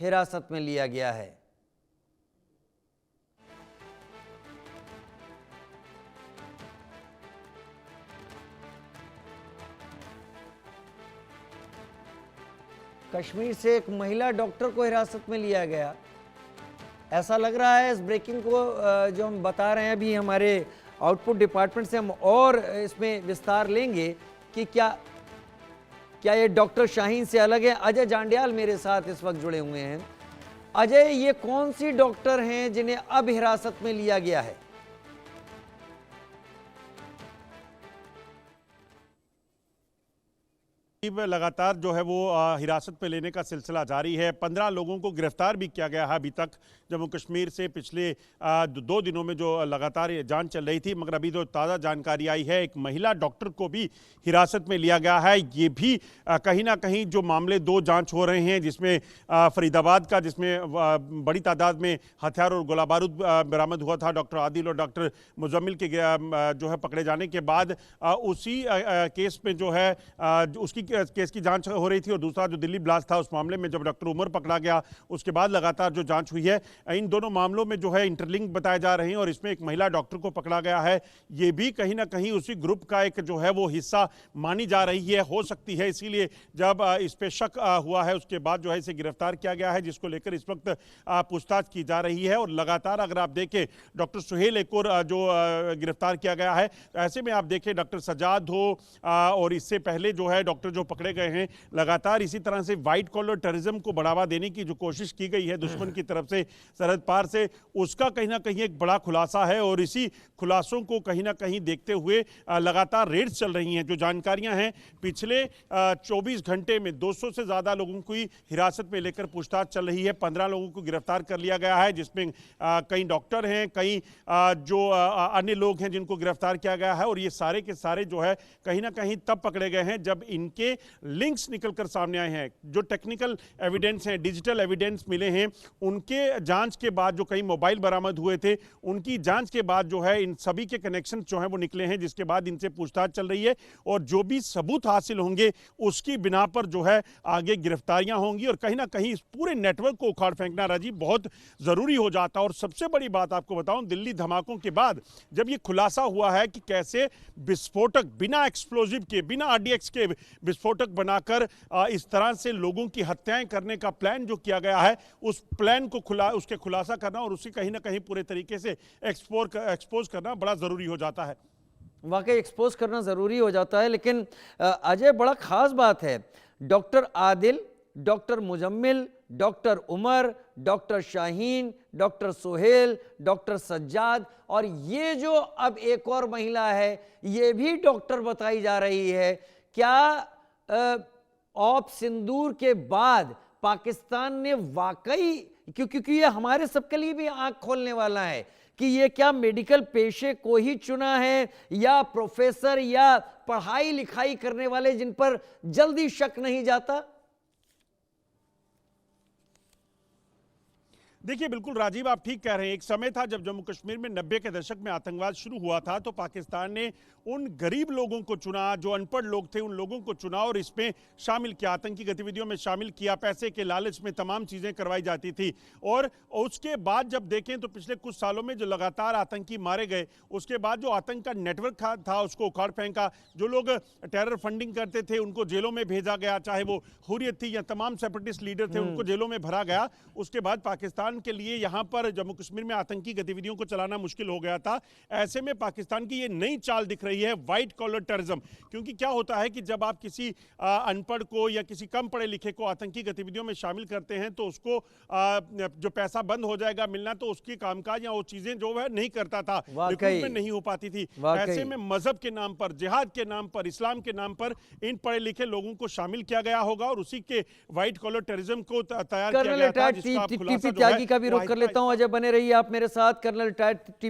हिरासत में लिया गया है। कश्मीर से एक महिला डॉक्टर को हिरासत में लिया गया, ऐसा लग रहा है। इस ब्रेकिंग को जो हम बता रहे हैं अभी हमारे आउटपुट डिपार्टमेंट से, हम और इसमें विस्तार लेंगे कि क्या ये डॉक्टर शाहीन से अलग है। अजय जांडियाल मेरे साथ इस वक्त जुड़े हुए हैं। अजय, ये कौन सी डॉक्टर हैं जिन्हें अब हिरासत में लिया गया है? लगातार जो है वो हिरासत में लेने का सिलसिला जारी है। 15 लोगों को गिरफ्तार भी किया गया है अभी तक जम्मू कश्मीर से। पिछले 2 दिनों में जो लगातार जांच चल रही थी, मगर अभी जो ताज़ा जानकारी आई है, एक महिला डॉक्टर को भी हिरासत में लिया गया है। ये भी कहीं ना कहीं जो मामले 2 जांच हो रहे हैं, जिसमें फरीदाबाद का, जिसमें बड़ी तादाद में हथियार और गोला बारूद बरामद हुआ था डॉक्टर आदिल और डॉक्टर मुजम्मिल के जो है पकड़े जाने के बाद, उसी केस में जो है उसकी केस की जांच हो रही थी। और दूसरा जो दिल्ली ब्लास्ट था, उस मामले में जब डॉक्टर उमर पकड़ा गया, उसके बाद लगातार जो जांच हुई है, इन दोनों मामलों में जो है इंटरलिंक बताए जा रहे हैं। और इसमें एक महिला डॉक्टर को पकड़ा गया है, ये भी कहीं ना कहीं उसी ग्रुप का एक जो है वो हिस्सा मानी जा रही है, हो सकती है। इसीलिए जब इस पे शक हुआ है, उसके बाद जो है इसे गिरफ्तार किया गया है, जिसको लेकर इस वक्त पूछताछ की जा रही है। और लगातार अगर आप देखें, डॉक्टर सुहेल एक और जो गिरफ्तार किया गया है, ऐसे में आप देखें डॉक्टर सजाद हो, और इससे पहले जो है डॉक्टर जो पकड़े गए हैं, लगातार इसी तरह से व्हाइट कॉलर टेररिज्म को बढ़ावा देने की जो कोशिश की गई है दुश्मन की तरफ से सरहद पार से, उसका कहीं ना कहीं एक बड़ा खुलासा है। और इसी खुलासों को कहीं ना कहीं देखते हुए लगातार रेड्स चल रही हैं। जो जानकारियां हैं, पिछले 24 घंटे में 200 से ज़्यादा लोगों की हिरासत में लेकर पूछताछ चल रही है। 15 लोगों को गिरफ्तार कर लिया गया है, जिसमें कई डॉक्टर हैं, कई जो अन्य लोग हैं जिनको गिरफ्तार किया गया है। और ये सारे के सारे जो है कहीं ना कहीं तब पकड़े गए हैं जब इनके लिंक्स निकलकर सामने आए हैं। जो टेक्निकल एविडेंस हैं, डिजिटल एविडेंस मिले हैं, उनके जांच के बाद जो कई मोबाइल बरामद हुए थे, उनकी जांच के बाद जो है इन सभी के कनेक्शन जो हैं वो निकले हैं, जिसके बाद इनसे पूछताछ चल रही है। और जो भी सबूत हासिल होंगे, उसकी बिना पर जो है आगे गिरफ्तारियां होंगी। और कहीं ना कहीं इस पूरे नेटवर्क को उखाड़ फेंकना राजीव बहुत जरूरी हो जाता। और सबसे बड़ी बात आपको बताऊं, दिल्ली धमाकों के बाद जब ये खुलासा हुआ है कि कैसे विस्फोटक बिना एक्सप्लोजिव के, बिना आरडीएक्स के विस्फोटक बनाकर इस तरह से लोगों की हत्याएं करने का प्लान जो किया गया है, उस प्लान को उसके खुलासा करना और उसे कहीं ना कहीं पूरे तरीके से एक्सपोज करना बड़ा जरूरी हो जाता है। वाकई एक्सपोज करना जरूरी हो जाता है। लेकिन अजय, बड़ा खास बात है, doctor Adil, doctor Muzammil, doctor Umar, doctor Shaheen, doctor Suhail, doctor Sajjad, और ये जो अब एक और महिला है, ये भी डॉक्टर बताई जा रही है। क्या ऑप सिंदूर के बाद पाकिस्तान ने वाकई, क्योंकि ये हमारे सबके लिए भी आंख खोलने वाला है कि ये क्या मेडिकल पेशे को ही चुना है, या प्रोफेसर या पढ़ाई लिखाई करने वाले जिन पर जल्दी शक नहीं जाता? देखिए, बिल्कुल राजीव, आप ठीक कह रहे हैं। एक समय था जब जम्मू कश्मीर में 90 के दशक में आतंकवाद शुरू हुआ था, तो पाकिस्तान ने उन गरीब लोगों को चुना, जो अनपढ़ लोग थे, उन लोगों को चुना और इसमें शामिल किया, आतंकी गतिविधियों में शामिल किया। पैसे के लालच में तमाम चीज़ें करवाई जाती थी। और उसके बाद जब देखें तो पिछले कुछ सालों में जो लगातार आतंकी मारे गए, उसके बाद जो आतंक का नेटवर्क था उसको उखाड़ फेंका। जो लोग टेरर फंडिंग करते थे उनको जेलों में भेजा गया, चाहे वो हुर्रियत थी या तमाम सेपरेटिस्ट लीडर थे, उनको जेलों में भरा गया। उसके बाद पाकिस्तान के लिए यहां पर जम्मू कश्मीर में आतंकी गतिविधियों को चलाना मुश्किल हो गया था। ऐसे में पाकिस्तान की ये नई चाल दिख रही है, व्हाइट कॉलर टेररिज्म। क्योंकि क्या होता है कि जब आप किसी अनपढ़ को या किसी कम पढ़े लिखे को आतंकी गतिविधियों में शामिल करते हैं, तो उसको जो पैसा बंद हो जाएगा मिलना, तो उसकी कामकाज या वो चीजें जो वह नहीं करता था, रिक्रूटमेंट नहीं हो पाती थी। ऐसे में मजहब के नाम पर, जिहाद के नाम पर, इस्लाम के नाम पर इन पढ़े लिखे लोगों को शामिल किया गया होगा और उसी के व्हाइट कॉलर टेररिज्म को तैयार किया गया था, जिसका खुलासा जो है का भी रुख कर लेता हूं। अजय बने रहिए आप मेरे साथ। Colonel TP